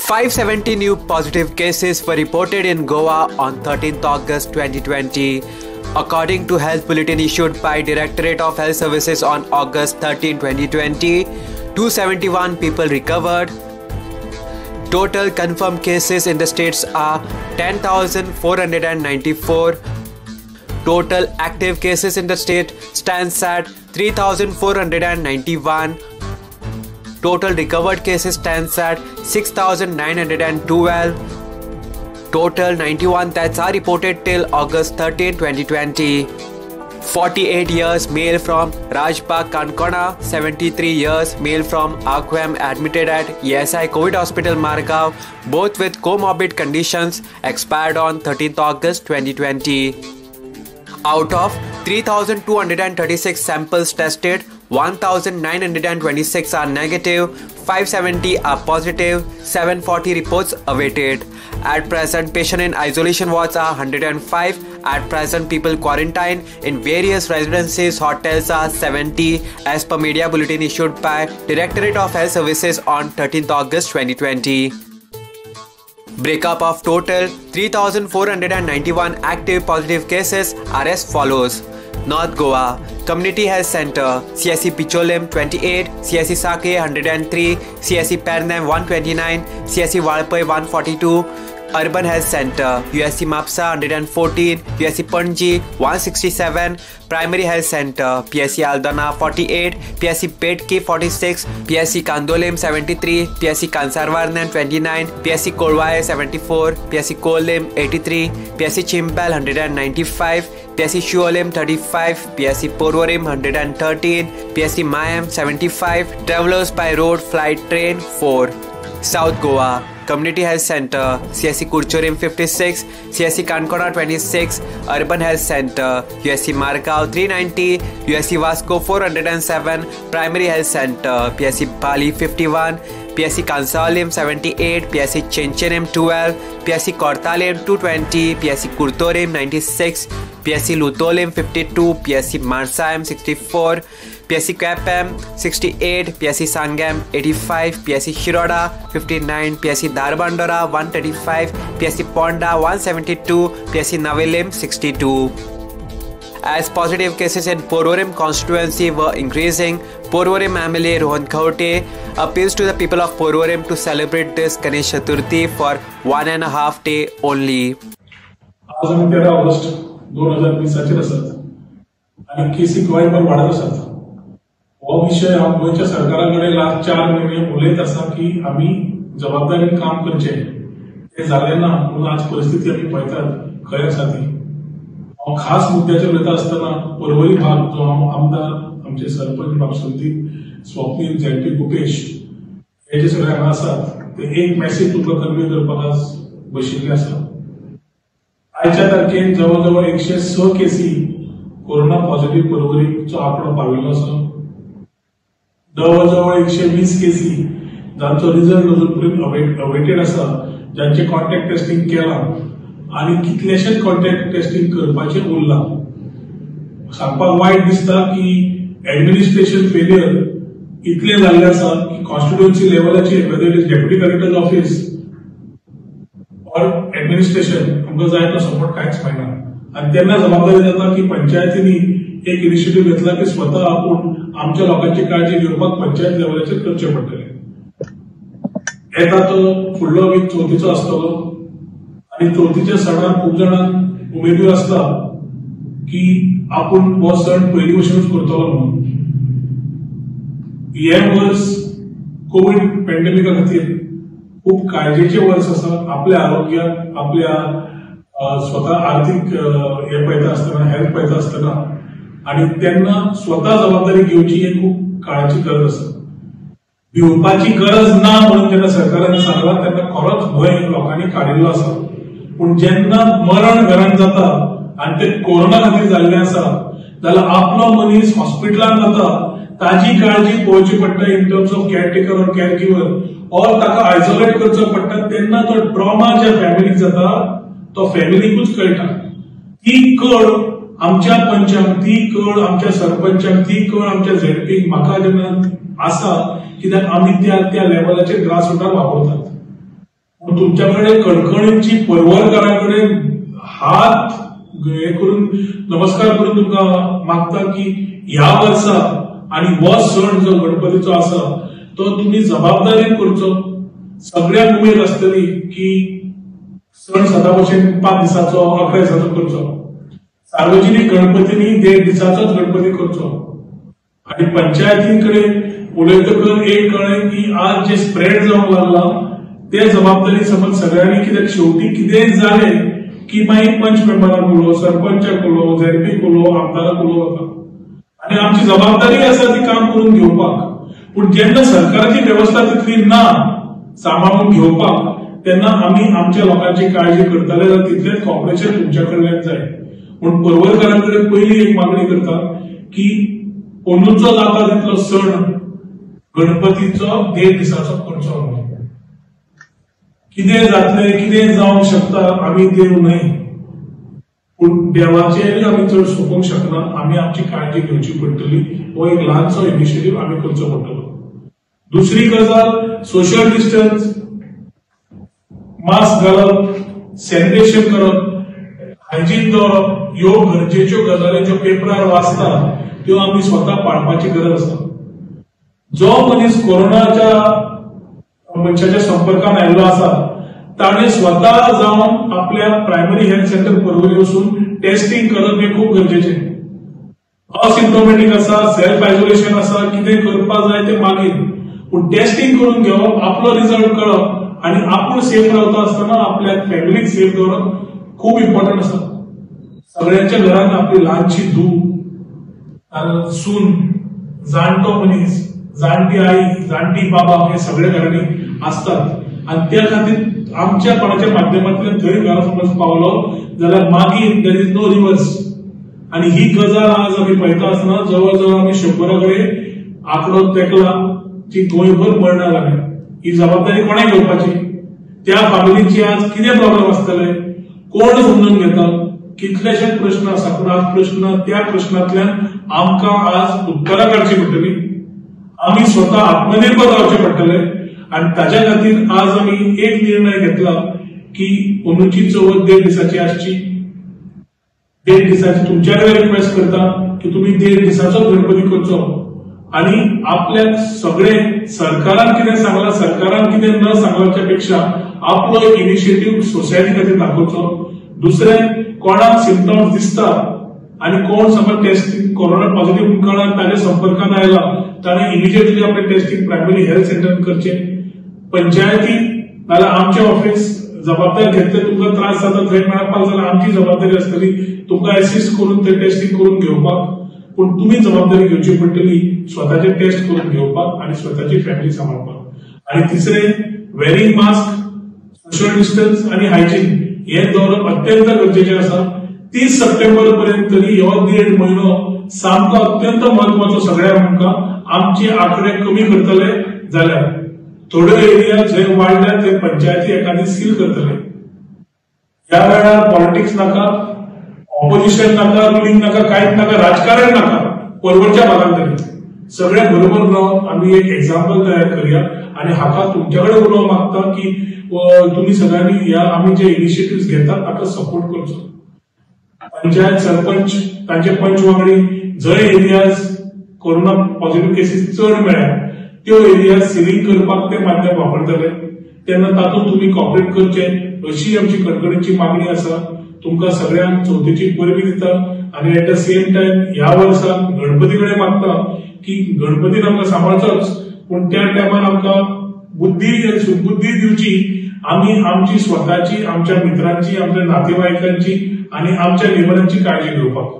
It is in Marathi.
570 new positive cases were reported in Goa on 13th August 2020. According to Health Bulletin issued by Directorate of Health Services on August 13, 2020, 271 people recovered. Total confirmed cases in the states are 10,494. Total active cases in the state stands at 3,491. Total recovered cases stands at 6,912. Total 91 deaths are reported till August 13, 2020. 48 years male from Rajbagh, Kankona, 73 years male from Akwem admitted at ESI COVID Hospital Margao, both with comorbid conditions, expired on 13th August 2020. Out of 3,236 samples tested, 1,926 are negative, 570 are positive, 740 reports awaited. At present, patient in isolation wards are 105. At present, people quarantined in various residences, hotels are 70 as per media bulletin issued by Directorate of Health Services on 13th August 2020. Breakup of total 3,491 active positive cases are as follows. North Goa Community Health Center, CSC Picholim 28, CSC Sake 103, CSC Pernem 129, CSC Valpai 142, Urban Health Center, USC Mapsa 114, USC Panji 167, Primary Health Center, PSC Aldana 48, PSC Petki 46, PSC Kandolim 73, PSC Kansarvarnan 29, PSC Kolwaye 74, PSC Kolim 83, PSC Chimpal 195, PSC Shuolim 35, PSC Porvorim 113, PSC Mayam 75, Travelers by Road Flight Train 4. South Goa Community Health Center, CSC Kurchorim 56, CSC Kankona 26, Urban Health Center, USC Margao 390, USC Vasco 407, Primary Health Center, PSC Bali 51, PSC Kansalim 78, PSC Chenchenim 12, PSC Kortalim 220, PSC Kurtorim 96, PSC Lutolim 52, PSC Marsaim 64, PSC Kapam 68, PSC Sangam 85, PSC Shiroda 59, PSC Darbandora 135, PSC Ponda 172, PSC Navilim 62. As positive cases in Porvorim constituency were increasing, Porvorim MLA Rohan Khaute appeals to the people of Porvorim to celebrate this Ganesh Chaturthi for 1.5 days only. आज आम्ही 13 ऑगस्ट 2020 आसात आणि केसी गोंयभर वाडत आसात. हो विषय हांव गोंयच्या सरकाराकडे लास्ट 4 म्हयने उलयत आसा की आमी जबाबदारीन काम करचें. ते जालें ना पूण आज परिस्थिती आमी पळयतात खंय आसा ती. हांव खास मुद्द्याचेर उलयता आसतना पर्वरी भाग जो आमदार आमचे सरपंच बापसुंदी स्वप्नील झेडपी गुपेश हे जे सगळे हांगा आसात ते एक मेसेज तुमकां कन्वे करपाक आज बशिल्ले आसा. आयच्या तारखेन जवळ जवळ 106 केसी कोरोना पॉझिटिव्ह पर्वरीचो आंकडो पाविल्लो आसा. जवळ जवळ 120 केसी जांचो रिझल्ट अजून अवेटेड आसा, ज्यांचे कॉन्टॅक्ट टेस्टिंग केला आणि कितलेशेच कॉन्टॅक्ट टेस्टिंग करपाचे उरला. सांगपाक वायट दिसता की ऍडमिनिस्ट्रेशन फेलियर इतले जाल्ले आसा की कॉन्स्टिट्युएन्सी लेवलाचेर whether it is deputy collector office और एडमिनिस्ट्रेशन आमकां जाय तो सपोर्ट कांयच मेळना. आणि तेन्ना जबाबदारी जाता की पंचायतींनी एक इनिशिएटिव्ह घेतला की स्वता आपूण आमच्या लोकांची काळजी घेवपाक पंचायत लेवलाचेर करचें पडटलें. येता तो फुडलो वीक चवथीचो आसतलो आणि चवथीच्या सणाक खूब जाणांक उमेदूर आसता की आपूण हो सण पयली भशेनूच करतलो म्हणून. हे वर्स कोविड पॅन्डेमिका खातीर खूप काळजेचे वर्स आसा. आपल्या आरोग्याक आपल्या स्वता आर्थीक हे पळयता आसतना हेल्थ पळयता आसतना आणि तेन्ना स्वता जबाबदारी घेवची ही खूप काळाची गरज आसा. भिवपाची गरज ना म्हणून जेन्ना सरकारान सांगला तेन्ना खरोच भंय लोकांनी काडिल्लो आसा. पूण जेन्ना मरण घरांत जाता आणि ते कोरोना खातीर जाल्लें आसा जाल्यार आपलो मनीस हॉस्पिटलांत जाता ताजी काळजी पळोवची पडटा इन टर्म्स ऑफ केअरटेकर और केअर गिव्हर और ताका आयसोलेट करचो पडटा. तेन्ना तो ट्रॉमा ज्या फॅमिलीक जाता तो फॅमिलीकूच कळटा. ती कळ आमच्या पंचांक, ती कळ आमच्या सरपंचांक, ती कळ आमच्या झेडपीक म्हाका जेन्ना आसा कित्याक आमी त्या लेवलाचेर ग्रासरूटार वावरतात. तुमच्याकडे कणकणींची परवरकाराकडे हात हे करून नमस्कार करून तुमका मागता की ह्या वर्सा आणि हो सण जो गणपतीचो आसा तो तुम्ही जबाबदारीन करचो. सगळ्यांक उमेद आसतली की सण सदा भशेन 5 दिसाचो 11 दिसाचो करचो. सार्वजनिक गणपतींनी 1.5 दिसाचोच गणपती करचो. आणि पंचायतींकडे उलयतकर एक कळ्ळें की आज जे स्प्रेड जावंक लागला ते जबाबदारी समज सगळ्यांनी कित्याक शेवटी कितेंय जालें की मागीर पंच मेंबराक उलो, सरपंचाक उलो, झेडपीक उलो, आमदाराक उलो वता. आणि आमची जबाबदारी आसा ती काम करून घेवपाक. पूण जेन्ना सरकाराची वेवस्था तितली ना सांबाळून घेवपाक तेन्ना आमी आमच्या लोकांची काळजी करतले जाल्यार तितलेंच कॉपरेशन तुमच्या कडल्यान जाय. पूण परवरकारांकडे पयली एक मागणी करता की अंदूचो जाता तितलो सण गणपतीचो 1.5 दिसाचो करचो. कितें जातलें कितें जावंक शकता आमी देव न्हय, पूण देवाचेर आमी चड सोपोवंक शकना. आमी आमची काळजी घेवची पडटली. हो एक ल्हानसो इनिशिएटीव आमी करचो पडटलो. दुसरी गजाल सोशल डिस्टन्स, मास्क घालप, सॅनिटेशन करप, हायजीन दवरप ह्यो गरजेच्यो गजाली ज्यो पेपरार वाचता त्यो आमी स्वता पाळपाची गरज आसा. जो मनीस कोरोनाच्या मनशाच्या संपर्कात आयिल्लो आसा ताणे स्वता जावन आपल्या प्रायमरी हेल्थ सेंटर परवरी वचून टेस्टिंग करप हे खूप गरजेचें. असिम्प्टोमॅटिक आसा, सेल्फ आयसोलेशन आसा, कितें करपाक जाय ते मागीर, पूण टेस्टिंग करून घेवप, आपलो रिझल्ट कळप आणि आपूण सेफ रावता आसतना आपल्या फॅमिलीक सेफ दवरप खूप इम्पॉर्टंट आसा. सगळ्यांच्या घरांत आपली ल्हानशी धूव, सून, जाणटो मनीस, जाणटी आई, जाणटी बाबा हे सगळे घरांनी असतात. आणि त्या खातीर आमच्या कोणाच्या माध्यमांतल्यान थंय घरा समज पावलो जाल्यार मागीर देर इज नो रिवर्स. आणि ही गजाल आज आमी पळयता आसतना जवळ जवळ आमी 100 कडेन आंकडो तेकला की गोंयभर मरणां लागल्या. ही जबाबदारी कोणें घेवपाची? त्या फॅमिलीची आज कितें प्रॉब्लेम आसतले, कोण समजून घेता, कितलेशे प्रश्न आसा. पूण आज प्रश्न त्या प्रश्नांतल्यान आमकां आज उत्तरां काडची पडटली. आमी स्वता आत्मनिर्भर रावचे पडटले. आणि ताच्या खातीर आज आमी एक निर्णय घेतला की अंदूची चवथ 1.5 दिसाची आसची. 1.5 दिसाची तुमच्या कडेन रिक्वेस्ट करता की तुमी 1.5 दिसाचो गणपती करचो. आणि आपल्याक सगळे सरकारान कितें सांगलां, सरकारान कितें न सांगल्याच्या पेक्षा आपलो एक इनिशिएटीव सोसायटी खातीर दाखोवचो. दुसरें, कोणाक सिम्पटम्स दिसता आणि कोण समज टेस्टिंग कोरोना पॉझिटिव्ह कळ्ळा ताच्या संपर्कान आयला ताणें इमिजिएटली आपलें टेस्टिंग प्रायमरी हेल्थ सेंटरान करचें. पंचायती नाल्यार आमचें ऑफिस जबाबदार घेतले तुमकां त्रास जाता थंय मेळपाक जाल्यार आमची जबाबदारी आसतली तुमकां असिस्ट करून ते टेस्टिंग करून घेवपाक. पूण तुमी जबाबदारी घेवची पडटली स्वताचे टेस्ट करून घेवपाक आणि स्वताची फॅमिली सांबाळपाक. आणि तिसरें, वेरिंग मास्क, सोशल डिस्टन्स आणि हायजीन हे दवरप अत्यंत गरजेचें आसा. 30 सप्टेंबर पर्यंत तरी हो 1.5 म्हयनो सामको अत्यंत म्हत्वाचो सगळ्यांक. आमकां आमचे आंकडे कमी करतले जाल्यार थोडे एरिया जंय वाडल्या थंय पंचायती एखादी सील करतले. ह्या वेळार पॉलिटिक्स नाका, ऑपोजिशन नाका, रुलिंग नाका, कांयच नाका, राजकारण नाका. परवडच्या भागांत तरी सगळे बरोबर रावन आमी एक एक्झाम्पल तयार करूया. आणि हाका तुमच्याकडे उलोवंक मागता की तुम्ही सगळ्यांनी ह्या आमी जे इनिशिएटिव्ह घेतात ताका सपोर्ट करचो. पंचायत सरपंच तांचे पंच वांगडी जंय एरियाज कोरोना पॉझिटिव्ह केसीस चड मेळ्ळ्या त्यो एरिया सिलिंग करपाक ते माध्यम वापरतले. तेन्ना तातूंत तुम्ही कॉपरेट करचे अशी आमची कणकणीची मागणी आसा. तुमकां सगळ्यांक चवथीची परबी दिता. आणि एट द सेम टायम ह्या वर्सा गणपती कडेन मागता की गणपतीन आमकां सांबाळचोच, पूण त्या टायमार आमकां बुद्धी सुबुद्धी दिवची. आमी आमची स्वताची, आमच्या मित्रांची, आमच्या नातेवाईकांची आणि आमच्या नेबरांची काळजी घेवपाक.